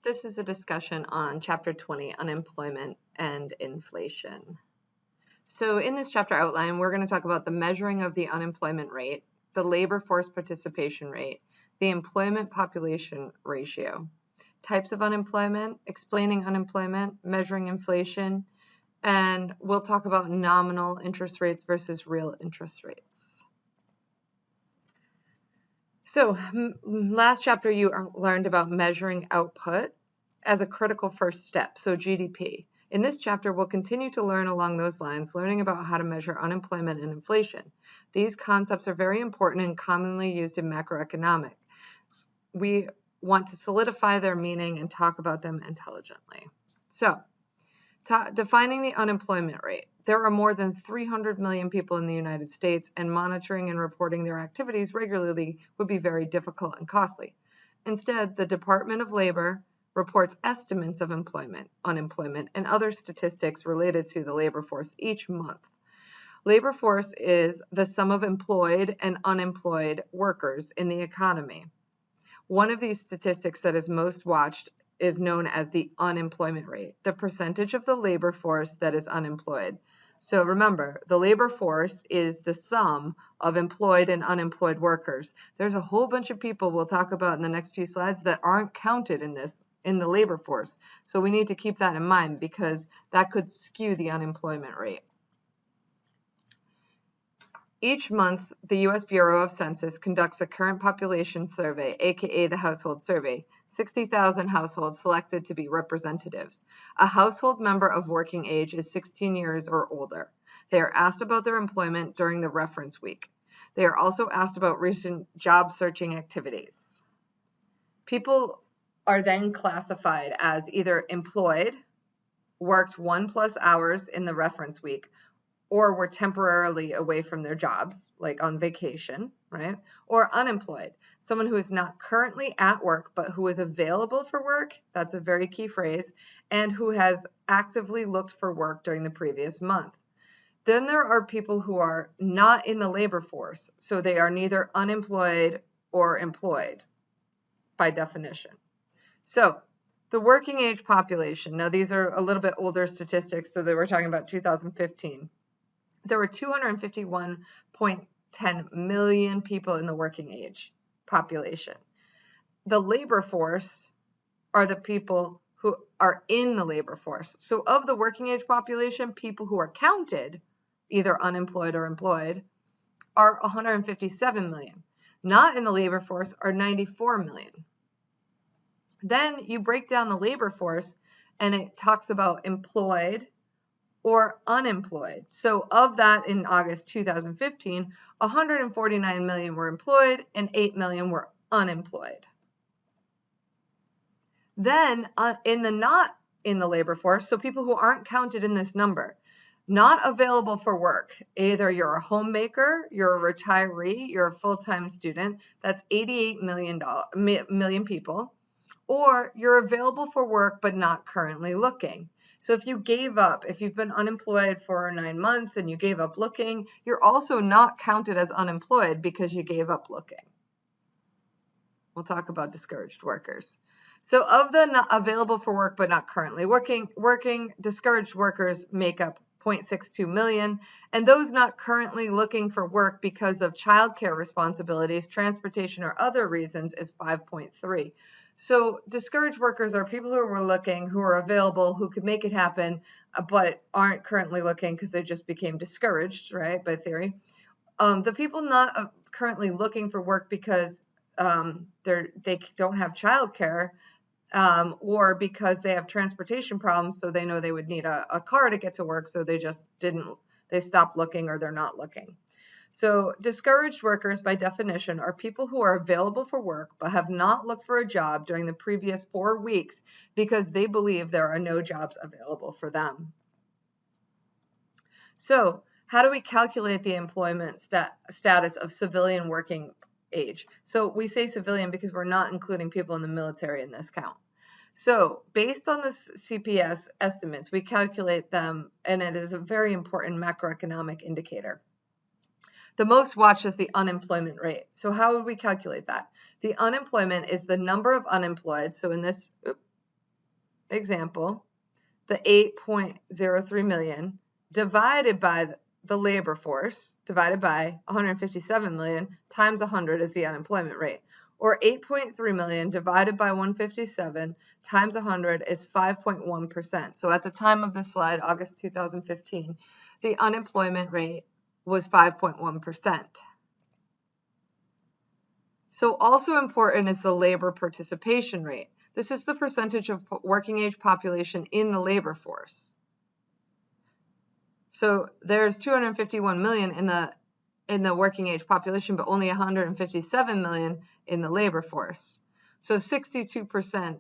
This is a discussion on Chapter 20, Unemployment and Inflation. So in this chapter outline, we're going to talk about the measuring of the unemployment rate, the labor force participation rate, the employment population ratio, types of unemployment, explaining unemployment, measuring inflation, and we'll talk about nominal interest rates versus real interest rates. So last chapter you learned about measuring output as a critical first step, so GDP. In this chapter, we'll continue to learn along those lines, learning about how to measure unemployment and inflation. These concepts are very important and commonly used in macroeconomics. We want to solidify their meaning and talk about them intelligently. So, defining the unemployment rate. There are more than 300 million people in the United States, and monitoring and reporting their activities regularly would be very difficult and costly. Instead, the Department of Labor reports estimates of employment, unemployment, and other statistics related to the labor force each month. Labor force is the sum of employed and unemployed workers in the economy. One of these statistics that is most watched is known as the unemployment rate, the percentage of the labor force that is unemployed. So remember, the labor force is the sum of employed and unemployed workers. There's a whole bunch of people we'll talk about in the next few slides that aren't counted in the labor force. So we need to keep that in mind because that could skew the unemployment rate. Each month, the U.S. Bureau of Census conducts a current population survey, aka the household survey. 60,000 households selected to be representatives. A household member of working age is 16 years or older. They are asked about their employment during the reference week. They are also asked about recent job searching activities. People are then classified as either employed, worked 1+ hours in the reference week, or were temporarily away from their jobs, like on vacation, right? Or unemployed, someone who is not currently at work, but who is available for work, that's a very key phrase, and who has actively looked for work during the previous month. Then there are people who are not in the labor force, so they are neither unemployed or employed by definition. So the working age population, now these are a little bit older statistics, so they were talking about 2015. There were 251.10 million people in the working age population. The labor force are the people who are in the labor force. So of the working age population, people who are counted, either unemployed or employed, are 157 million. Not in the labor force are 94 million. Then you break down the labor force and it talks about employed or unemployed. So of that in August 2015, 149 million were employed and 8 million were unemployed. Then in the not in the labor force, so people who aren't counted in this number, not available for work, either you're a homemaker, you're a retiree, you're a full-time student, that's 88 million people, or you're available for work but not currently looking. So if you gave up, if you've been unemployed for 9 months and you gave up looking, you're also not counted as unemployed because you gave up looking. We'll talk about discouraged workers. So of the not available for work but not currently working, discouraged workers make up 0.62 million, and those not currently looking for work because of childcare responsibilities, transportation, or other reasons is 5.3. So discouraged workers are people who are looking, who are available, who could make it happen, but aren't currently looking because they just became discouraged, right, by theory. The people not currently looking for work because they don't have childcare, or because they have transportation problems, so they know they would need a car to get to work, so they stopped looking or they're not looking. So discouraged workers, by definition, are people who are available for work but have not looked for a job during the previous 4 weeks because they believe there are no jobs available for them. So how do we calculate the employment status of civilian working age? So we say civilian because we're not including people in the military in this count. So based on the CPS estimates, we calculate them, and it is a very important macroeconomic indicator. The most watched is the unemployment rate. So how would we calculate that? The unemployment is the number of unemployed. So in this example, the 8.03 million divided by the labor force, divided by 157 million times 100 is the unemployment rate. Or 8.3 million divided by 157 times 100 is 5.1%. So at the time of this slide, August 2015, the unemployment rate was 5.1%. So also important is the labor participation rate. This is the percentage of working age population in the labor force. So there's 251 million in the working age population, but only 157 million in the labor force. So 62%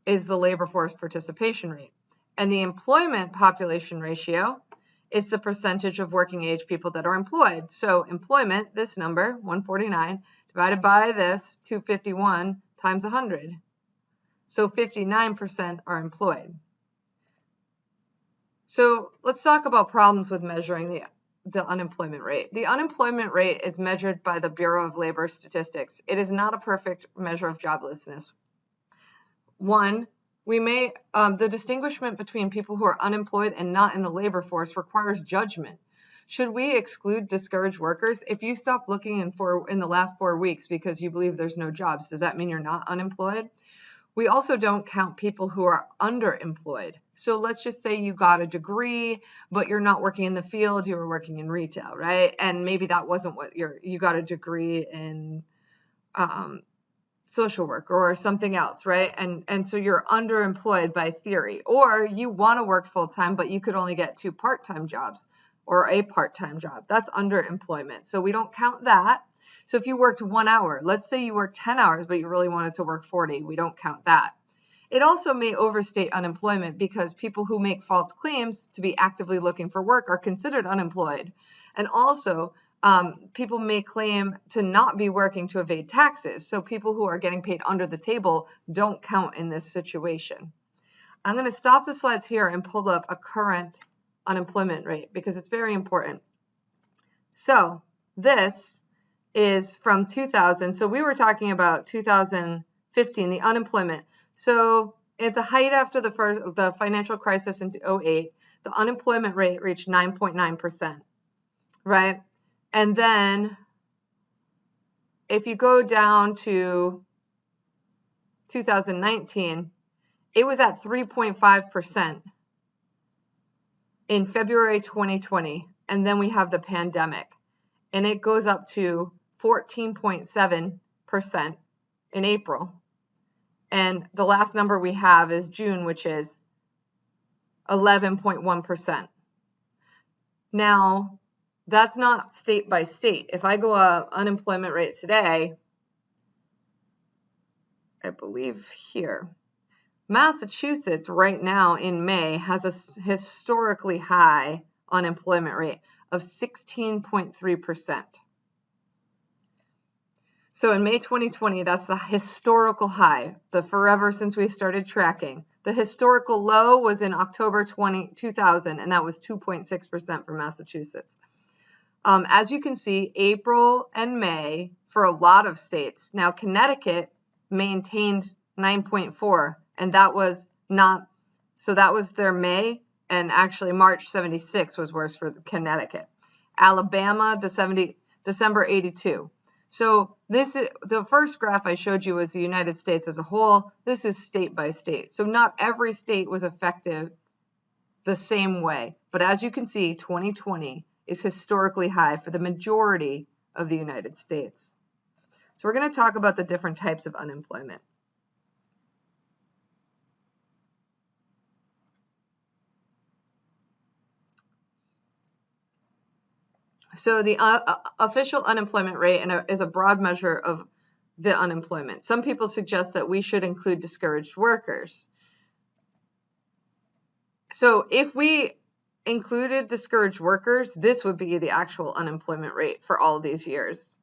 is the labor force participation rate. And the employment population ratio is the percentage of working age people that are employed. So employment, this number, 149, divided by this, 251 times 100. So 59% are employed. So let's talk about problems with measuring the unemployment rate. The unemployment rate is measured by the Bureau of Labor Statistics. It is not a perfect measure of joblessness. One, the distinguishment between people who are unemployed and not in the labor force requires judgment. Should we exclude discouraged workers? If you stop looking in the last 4 weeks because you believe there's no jobs, does that mean you're not unemployed? We also don't count people who are underemployed. So let's just say you got a degree, but you're not working in the field, you were working in retail, right? And maybe that wasn't what you got a degree in social work or something else, right? And so you're underemployed by theory, or you want to work full-time, but you could only get 2 part-time jobs or a part-time job. That's underemployment. So we don't count that. So if you worked 1 hour, let's say you worked 10 hours, but you really wanted to work 40, we don't count that. It also may overstate unemployment because people who make false claims to be actively looking for work are considered unemployed. And also, people may claim to not be working to evade taxes. So people who are getting paid under the table don't count in this situation. I'm going to stop the slides here and pull up a current unemployment rate because it's very important. So this is from 2000. So we were talking about 2015, the unemployment. So at the height after the financial crisis in 2008, the unemployment rate reached 9.9%, right? And then if you go down to 2019, it was at 3.5% in February 2020. And then we have the pandemic. And it goes up to 14.7% in April. And the last number we have is June, which is 11.1%. Now, that's not state by state. If I go unemployment rate today, I believe here, Massachusetts right now in May has a historically high unemployment rate of 16.3%. So in May 2020, that's the historical high, the forever since we started tracking. The historical low was in October 2000, and that was 2.6% for Massachusetts. As you can see, April and May for a lot of states. Now, Connecticut maintained 9.4, and that was not, so that was their May, and actually March 76 was worse for Connecticut. Alabama, December 82. So this is, the first graph I showed you was the United States as a whole. This is state by state. So not every state was affected the same way. But as you can see, 2020 is historically high for the majority of the United States. So we're going to talk about the different types of unemployment. So the official unemployment rate is a broad measure of the unemployment. Some people suggest that we should include discouraged workers. So if we included discouraged workers, this would be the actual unemployment rate for all of these years,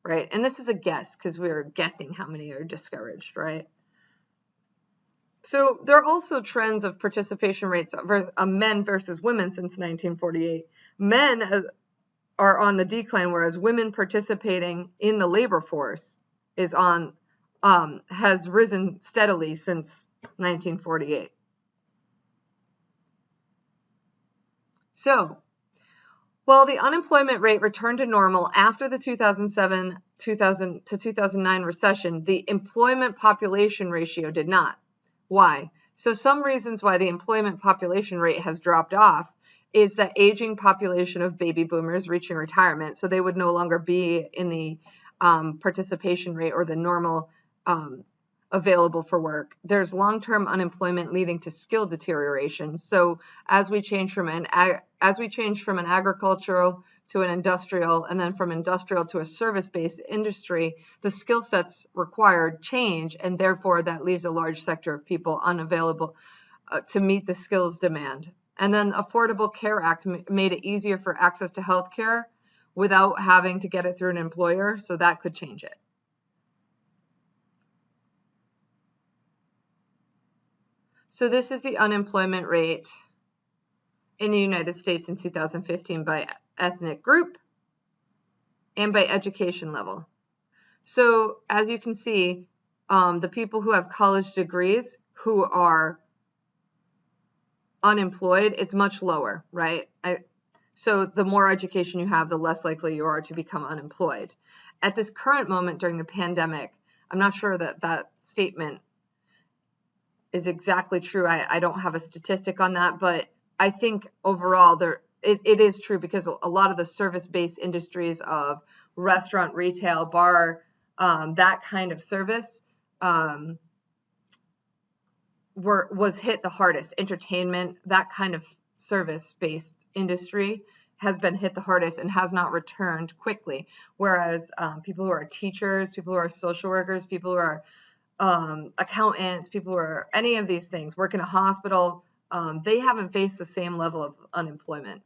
right? And this is a guess because we're guessing how many are discouraged, right? So there are also trends of participation rates of men versus women since 1948. Men are on the decline, whereas women participating in the labor force is has risen steadily since 1948. So, while the unemployment rate returned to normal after the 2007 to 2009 recession, the employment population ratio did not. Why? So some reasons why the employment population rate has dropped off is the aging population of baby boomers reaching retirement, so they would no longer be in the participation rate or the normal available for work. There's long-term unemployment leading to skill deterioration. So as we change from an agricultural to an industrial, and then from industrial to a service-based industry, the skill sets required change, and therefore that leaves a large sector of people unavailable to meet the skills demand. And then Affordable Care Act made it easier for access to health care without having to get it through an employer, so that could change it. So this is the unemployment rate in the United States in 2015 by ethnic group and by education level. So as you can see, the people who have college degrees who are unemployed, it's much lower, right? So the more education you have, the less likely you are to become unemployed. At this current moment during the pandemic, I'm not sure that that statement is exactly true. I don't have a statistic on that, but I think overall it is true, because a lot of the service-based industries of restaurant, retail, bar, that kind of service was hit the hardest. Entertainment, that kind of service-based industry has been hit the hardest and has not returned quickly. Whereas people who are teachers, people who are social workers, people who are accountants, people who are any of these things, work in a hospital, they haven't faced the same level of unemployment.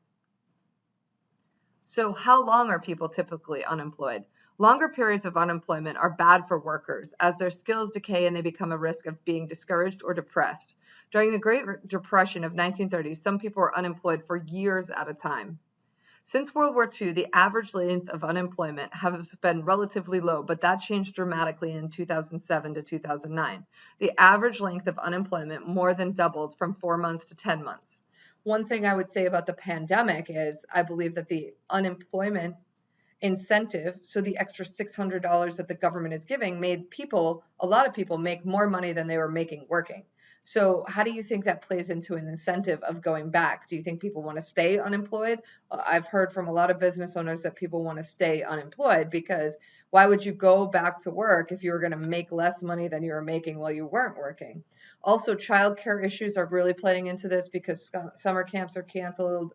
So how long are people typically unemployed? Longer periods of unemployment are bad for workers as their skills decay and they become a risk of being discouraged or depressed. During the Great Depression of 1930, some people were unemployed for years at a time. Since World War II, the average length of unemployment has been relatively low, but that changed dramatically in 2007 to 2009. The average length of unemployment more than doubled from 4 months to 10 months. One thing I would say about the pandemic is I believe that the unemployment incentive, so the extra $600 that the government is giving, made a lot of people make more money than they were making working. So how do you think that plays into an incentive of going back? Do you think people want to stay unemployed? I've heard from a lot of business owners that people want to stay unemployed, because why would you go back to work if you were going to make less money than you were making while you weren't working? Also, childcare issues are really playing into this, because summer camps are canceled,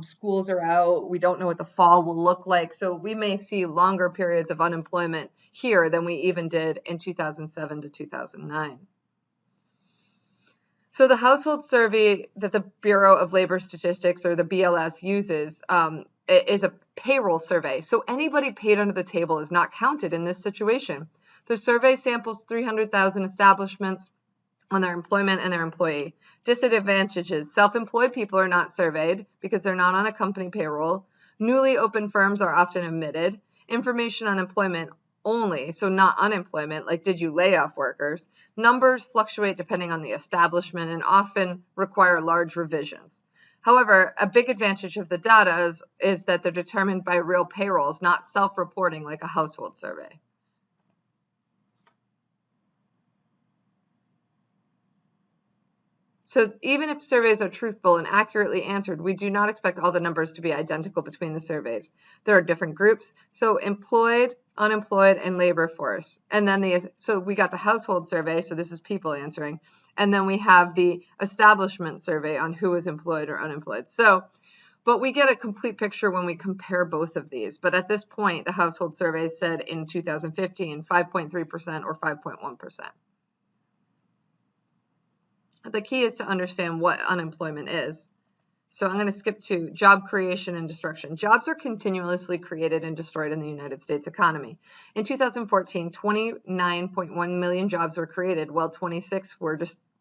schools are out, we don't know what the fall will look like. So we may see longer periods of unemployment here than we even did in 2007 to 2009. So the household survey that the Bureau of Labor Statistics, or the BLS, uses is a payroll survey. So anybody paid under the table is not counted in this situation. The survey samples 300,000 establishments on their employment and their employee. Disadvantages: self-employed people are not surveyed because they're not on a company payroll. Newly opened firms are often omitted. Information on employment only, so not unemployment, like did you lay off workers. Numbers fluctuate depending on the establishment and often require large revisions. However, a big advantage of the data is that they're determined by real payrolls, not self-reporting like a household survey. So even if surveys are truthful and accurately answered, we do not expect all the numbers to be identical between the surveys. There are different groups, so employed, unemployed, and labor force. And then so we got the household survey, so this is people answering. And then we have the establishment survey on who is employed or unemployed. But we get a complete picture when we compare both of these. But at this point, the household survey said in 2015, 5.3% or 5.1%. The key is to understand what unemployment is. So I'm going to skip to job creation and destruction. Jobs are continuously created and destroyed in the United States economy. In 2014, 29.1 million jobs were created, while 26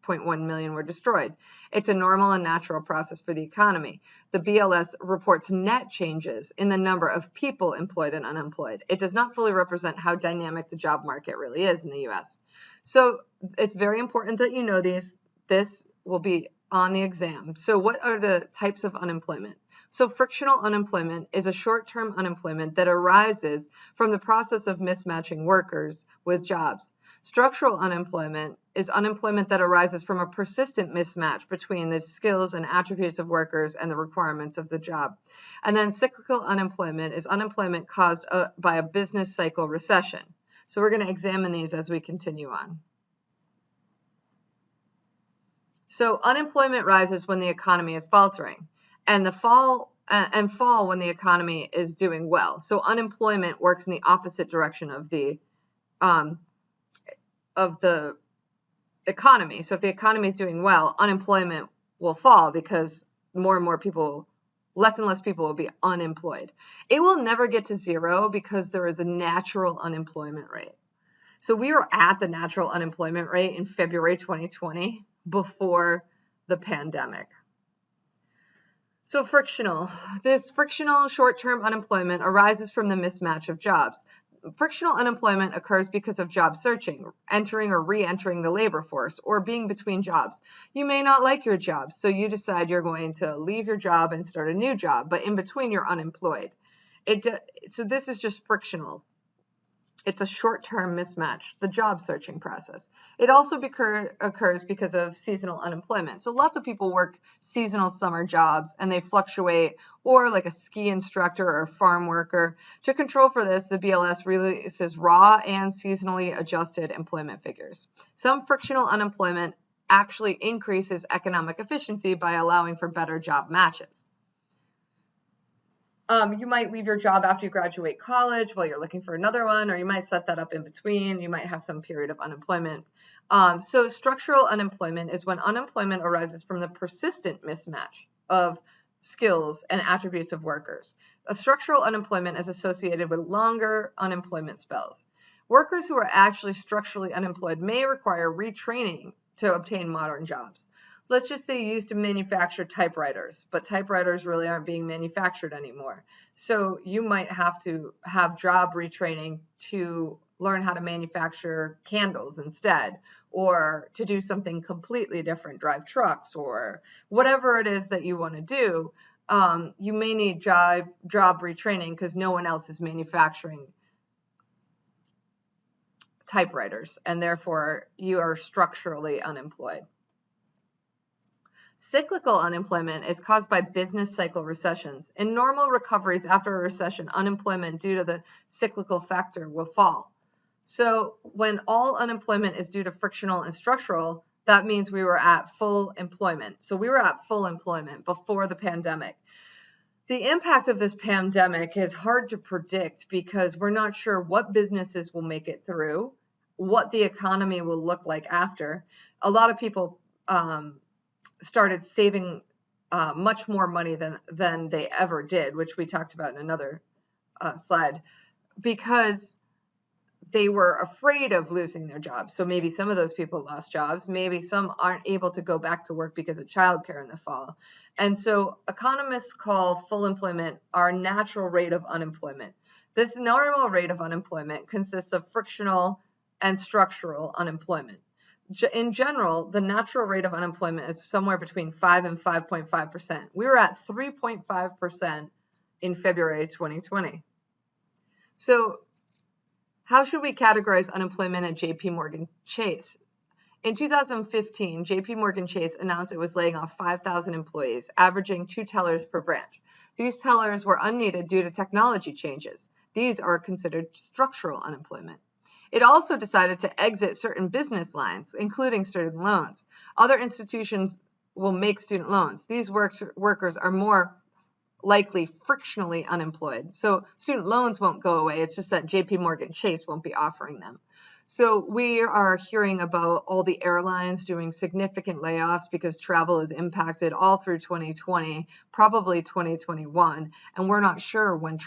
1.1 million were destroyed. It's a normal and natural process for the economy. The BLS reports net changes in the number of people employed and unemployed. It does not fully represent how dynamic the job market really is in the US. So it's very important that you know these. This will be on the exam. So what are the types of unemployment? So frictional unemployment is a short-term unemployment that arises from the process of mismatching workers with jobs. Structural unemployment is unemployment that arises from a persistent mismatch between the skills and attributes of workers and the requirements of the job. And then cyclical unemployment is unemployment caused by a business cycle recession. So we're going to examine these as we continue on. So unemployment rises when the economy is faltering, and fall when the economy is doing well. So unemployment works in the opposite direction of the economy. So if the economy is doing well, unemployment will fall because more and more people, less and less people will be unemployed. It will never get to zero because there is a natural unemployment rate. So we were at the natural unemployment rate in February 2020 before the pandemic. So frictional. This frictional short-term unemployment arises from the mismatch of jobs. Frictional unemployment occurs because of job searching, entering or re-entering the labor force, or being between jobs. You may not like your job, so you decide you're going to leave your job and start a new job, but in between you're unemployed. So this is just frictional. It's a short-term mismatch, the job searching process. It also occurs because of seasonal unemployment. So lots of people work seasonal summer jobs and they fluctuate, or like a ski instructor or a farm worker. To control for this, the BLS releases raw and seasonally adjusted employment figures. Some frictional unemployment actually increases economic efficiency by allowing for better job matches. You might leave your job after you graduate college while you're looking for another one, or you might set that up in between. You might have some period of unemployment. So structural unemployment is when unemployment arises from the persistent mismatch of skills and attributes of workers. A structural unemployment is associated with longer unemployment spells. Workers who are actually structurally unemployed may require retraining to obtain modern jobs. Let's just say you used to manufacture typewriters, but typewriters really aren't being manufactured anymore. So you might have to have job retraining to learn how to manufacture candles instead, or to do something completely different, drive trucks, or whatever it is that you want to do. You may need job retraining because no one else is manufacturing typewriters, and therefore you are structurally unemployed. Cyclical unemployment is caused by business cycle recessions. In normal recoveries after a recession, unemployment due to the cyclical factor will fall. So when all unemployment is due to frictional and structural, that means we were at full employment. So we were at full employment before the pandemic. The impact of this pandemic is hard to predict because we're not sure what businesses will make it through, what the economy will look like after. A lot of people started saving much more money than they ever did, which we talked about in another slide, because they were afraid of losing their jobs. So maybe some of those people lost jobs. Maybe some aren't able to go back to work because of childcare in the fall. And so economists call full employment our natural rate of unemployment. This normal rate of unemployment consists of frictional and structural unemployment. In general, the natural rate of unemployment is somewhere between 5 and 5.5%. We were at 3.5% in February 2020. So how should we categorize unemployment at JP Morgan Chase? In 2015, JP Morgan Chase announced it was laying off 5,000 employees, averaging 2 tellers per branch. These tellers were unneeded due to technology changes. These are considered structural unemployment. It also decided to exit certain business lines, including student loans. Other institutions will make student loans. These workers are more likely frictionally unemployed. So student loans won't go away. It's just that JP Morgan Chase won't be offering them. So we are hearing about all the airlines doing significant layoffs because travel is impacted all through 2020, probably 2021, and we're not sure when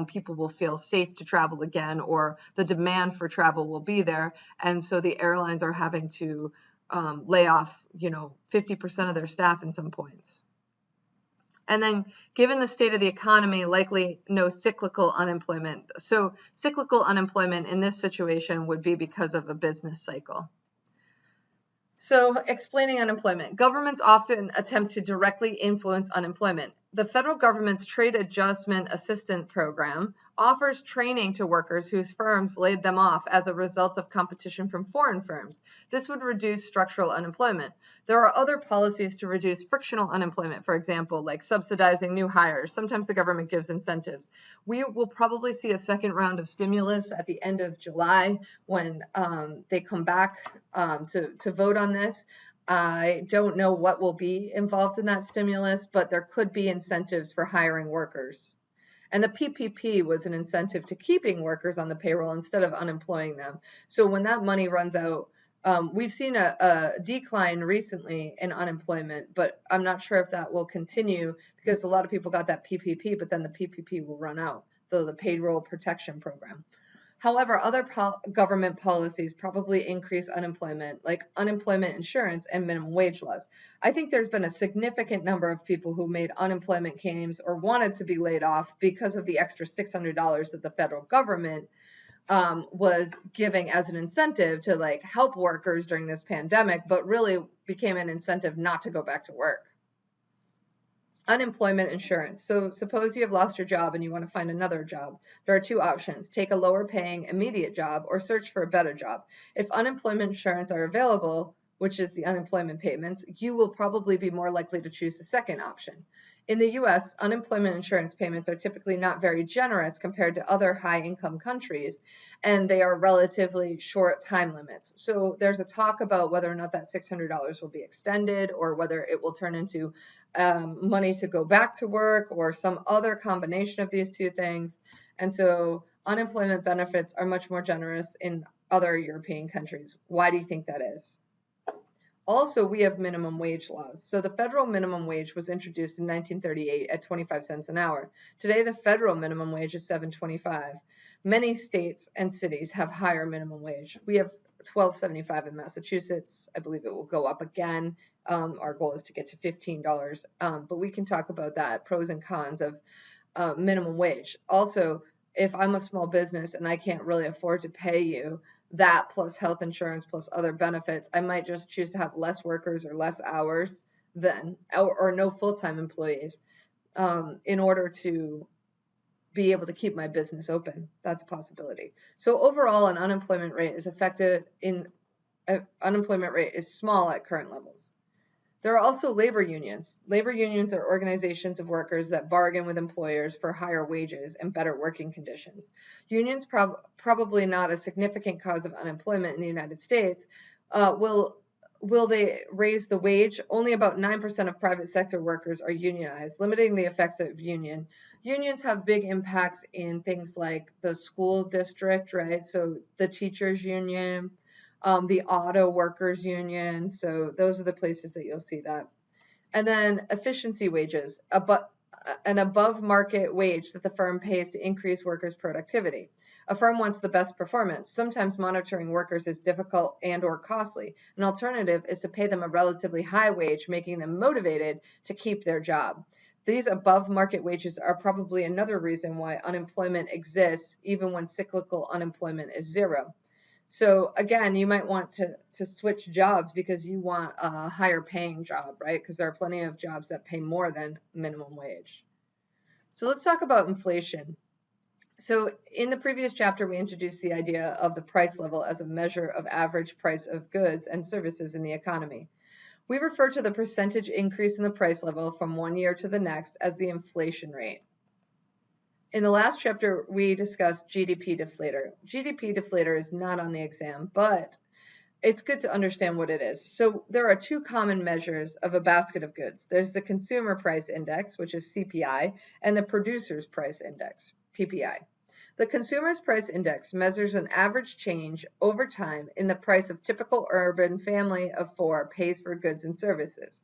people will feel safe to travel again or the demand for travel will be there. And so the airlines are having to lay off, 50% of their staff in some points. And then given the state of the economy, likely no cyclical unemployment. So cyclical unemployment in this situation would be because of a business cycle. So explaining unemployment. Governments often attempt to directly influence unemployment. The federal government's Trade Adjustment Assistance Program offers training to workers whose firms laid them off as a result of competition from foreign firms. This would reduce structural unemployment. There are other policies to reduce frictional unemployment, for example, like subsidizing new hires. Sometimes the government gives incentives. We will probably see a second round of stimulus at the end of July when they come back to vote on this. I don't know what will be involved in that stimulus, but there could be incentives for hiring workers. And the PPP was an incentive to keeping workers on the payroll instead of unemploying them. So when that money runs out, we've seen a decline recently in unemployment, but I'm not sure if that will continue because a lot of people got that PPP, but then the PPP will run out, the payroll protection program. However, other government policies probably increase unemployment, like unemployment insurance and minimum wage laws. I think there's been a significant number of people who made unemployment claims or wanted to be laid off because of the extra $600 that the federal government was giving as an incentive to help workers during this pandemic, but really became an incentive not to go back to work. Unemployment insurance. So suppose you have lost your job and you want to find another job. There are two options: take a lower paying immediate job or search for a better job. If unemployment insurance are available, which is the unemployment payments, you will probably be more likely to choose the second option. In the US, unemployment insurance payments are typically not very generous compared to other high income countries, and they are relatively short time limits. So there's a talk about whether or not that $600 will be extended or whether it will turn into money to go back to work or some other combination of these two things. And so unemployment benefits are much more generous in other European countries. Why do you think that is? Also, we have minimum wage laws. So the federal minimum wage was introduced in 1938 at 25 cents an hour. Today, the federal minimum wage is $7.25. Many states and cities have higher minimum wage. We have $12.75 in Massachusetts. I believe it will go up again. Our goal is to get to $15, but we can talk about that, pros and cons of minimum wage. Also, if I'm a small business and I can't really afford to pay you that plus health insurance plus other benefits, I might just choose to have less workers or less hours than, or no full-time employees in order to be able to keep my business open. That's a possibility. So overall, an unemployment rate is unemployment rate is small at current levels. There are also labor unions. Labor unions are organizations of workers that bargain with employers for higher wages and better working conditions. Unions, probably not a significant cause of unemployment in the United States, will they raise the wage? Only about 9% of private sector workers are unionized, limiting the effects of union. Unions have big impacts in things like the school district, right? So the teachers union, the auto workers union. So those are the places that you'll see that. And then efficiency wages, an above market wage that the firm pays to increase workers' productivity. A firm wants the best performance. Sometimes monitoring workers is difficult and or costly. An alternative is to pay them a relatively high wage, making them motivated to keep their job. These above market wages are probably another reason why unemployment exists, even when cyclical unemployment is zero. So again, you might want to switch jobs because you want a higher paying job, right? Because there are plenty of jobs that pay more than minimum wage. So let's talk about inflation. So in the previous chapter, we introduced the idea of the price level as a measure of average price of goods and services in the economy. We refer to the percentage increase in the price level from one year to the next as the inflation rate. In the last chapter, we discussed GDP deflator. GDP deflator is not on the exam, but it's good to understand what it is. So there are two common measures of a basket of goods. There's the consumer price index, which is CPI, and the producer's price index, PPI. The consumer's price index measures an average change over time in the price a typical urban family of four pays for goods and services.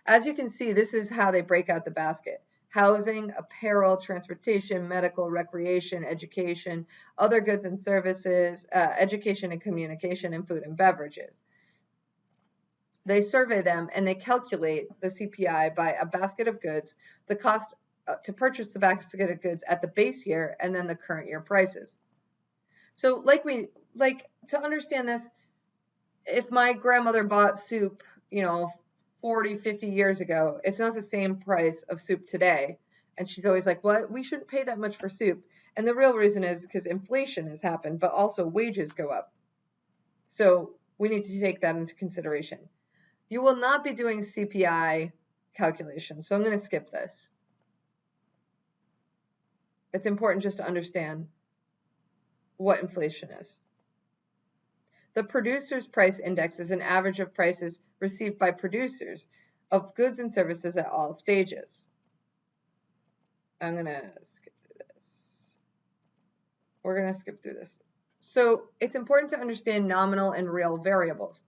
As you can see, this is how they break out the basket: housing, apparel, transportation, medical, recreation, education, other goods and services, education and communication, and food and beverages. They survey them and they calculate the CPI by a basket of goods, the cost to purchase the basket of goods at the base year, and then the current year prices. So to understand this, if my grandmother bought soup, 40, 50 years ago, it's not the same price of soup today. And she's always like, well, we shouldn't pay that much for soup. And the real reason is because inflation has happened, but also wages go up. So we need to take that into consideration. You will not be doing CPI calculations, so I'm going to skip this. It's important just to understand what inflation is. The producer's price index is an average of prices received by producers of goods and services at all stages. I'm going to skip through this. We're going to skip through this. So it's important to understand nominal and real variables.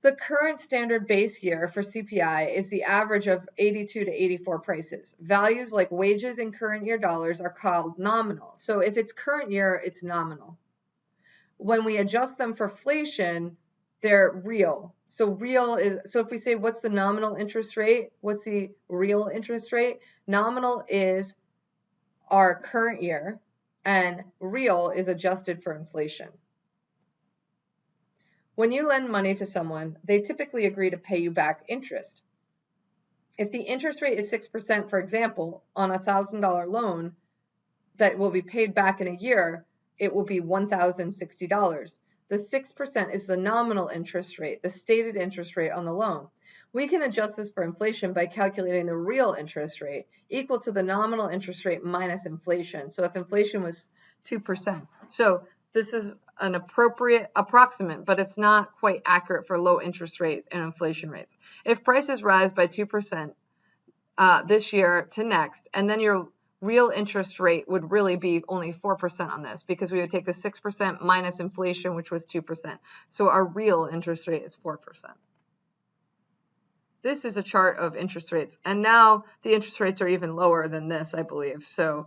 The current standard base year for CPI is the average of 82 to 84 prices. Values like wages in current year dollars are called nominal. So if it's current year, it's nominal. When we adjust them for inflation, they're real. So if we say what's the nominal interest rate, what's the real interest rate? Nominal is our current year and real is adjusted for inflation. When you lend money to someone, they typically agree to pay you back interest. If the interest rate is 6%, for example, on a $1,000 loan that will be paid back in a year, it will be $1,060. The 6% is the nominal interest rate, the stated interest rate on the loan. We can adjust this for inflation by calculating the real interest rate equal to the nominal interest rate minus inflation. So if inflation was 2%. So this is an approximate, but it's not quite accurate for low interest rate and inflation rates. If prices rise by 2% this year to next, and then your real interest rate would really be only 4% on this, because we would take the 6% minus inflation, which was 2%. So our real interest rate is 4%. This is a chart of interest rates, and now the interest rates are even lower than this, I believe. So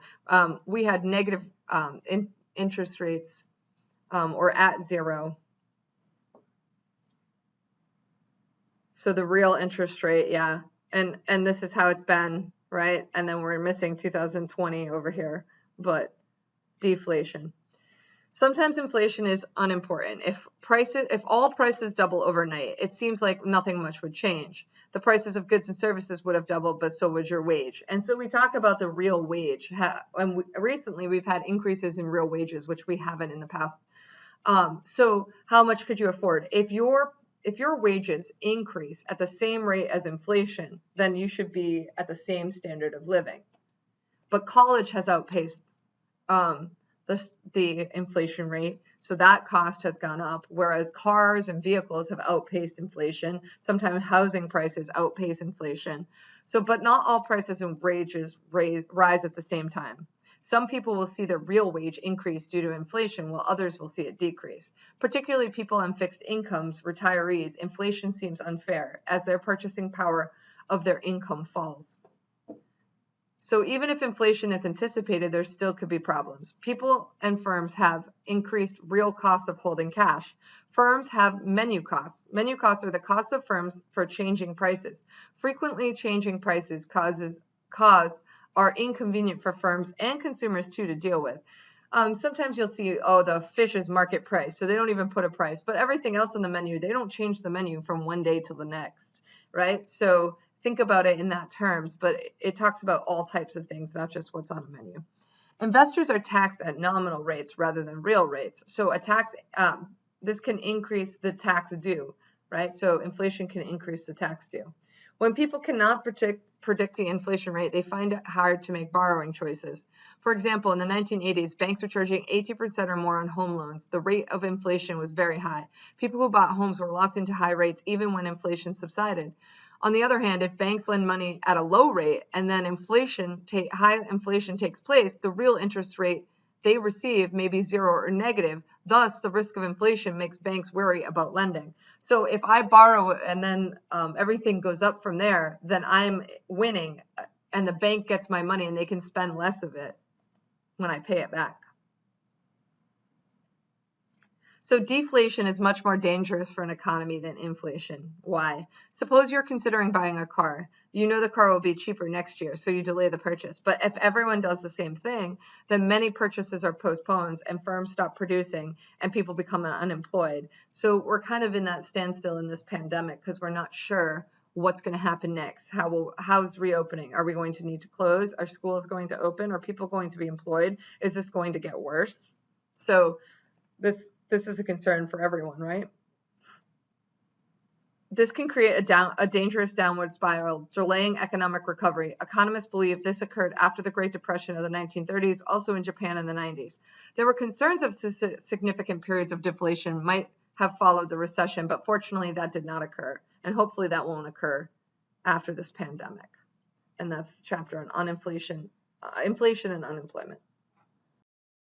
we had negative interest rates or at zero. So the real interest rate, yeah, and this is how it's been, right? And then we're missing 2020 over here, but deflation. Sometimes inflation is unimportant. If all prices double overnight, it seems like nothing much would change. The prices of goods and services would have doubled, but so would your wage. And so we talk about the real wage. And recently we've had increases in real wages, which we haven't in the past. So how much could you afford? If your wages increase at the same rate as inflation, then you should be at the same standard of living. But college has outpaced the inflation rate, so that cost has gone up, whereas cars and vehicles have outpaced inflation. Sometimes housing prices outpace inflation. So, but not all prices and wages rise at the same time. Some people will see their real wage increase due to inflation, while others will see it decrease. Particularly people on fixed incomes, retirees, inflation seems unfair as their purchasing power of their income falls. So even if inflation is anticipated, there still could be problems. People and firms have increased real costs of holding cash. Firms have menu costs. Menu costs are the costs of firms for changing prices. Frequently changing prices are inconvenient for firms and consumers too to deal with. Sometimes you'll see, the fish is market price, so they don't even put a price. But everything else on the menu, they don't change the menu from one day to the next, right? So think about it in that terms, but it talks about all types of things, not just what's on a menu. Investors are taxed at nominal rates rather than real rates. So this can increase the tax due, right? So inflation can increase the tax due. When people cannot predict the inflation rate, they find it hard to make borrowing choices. For example, in the 1980s, banks were charging 80% or more on home loans. The rate of inflation was very high. People who bought homes were locked into high rates even when inflation subsided. On the other hand, if banks lend money at a low rate and then high inflation takes place, the real interest rate they receive may be zero or negative. Thus, the risk of inflation makes banks wary about lending. So if I borrow and then everything goes up from there, then I'm winning and the bank gets my money and they can spend less of it when I pay it back. So deflation is much more dangerous for an economy than inflation. Why? Suppose you're considering buying a car. You know the car will be cheaper next year, so you delay the purchase. But if everyone does the same thing, then many purchases are postponed and firms stop producing and people become unemployed. So we're kind of in that standstill in this pandemic because we're not sure what's going to happen next. How's reopening? Are we going to need to close? Are schools going to open? Are people going to be employed? Is this going to get worse? So this is a concern for everyone, right? This can create a dangerous downward spiral, delaying economic recovery. Economists believe this occurred after the Great Depression of the 1930s, also in Japan in the 90s. There were concerns of significant periods of deflation might have followed the recession, but fortunately that did not occur, and hopefully that won't occur after this pandemic. And that's the chapter on inflation and unemployment.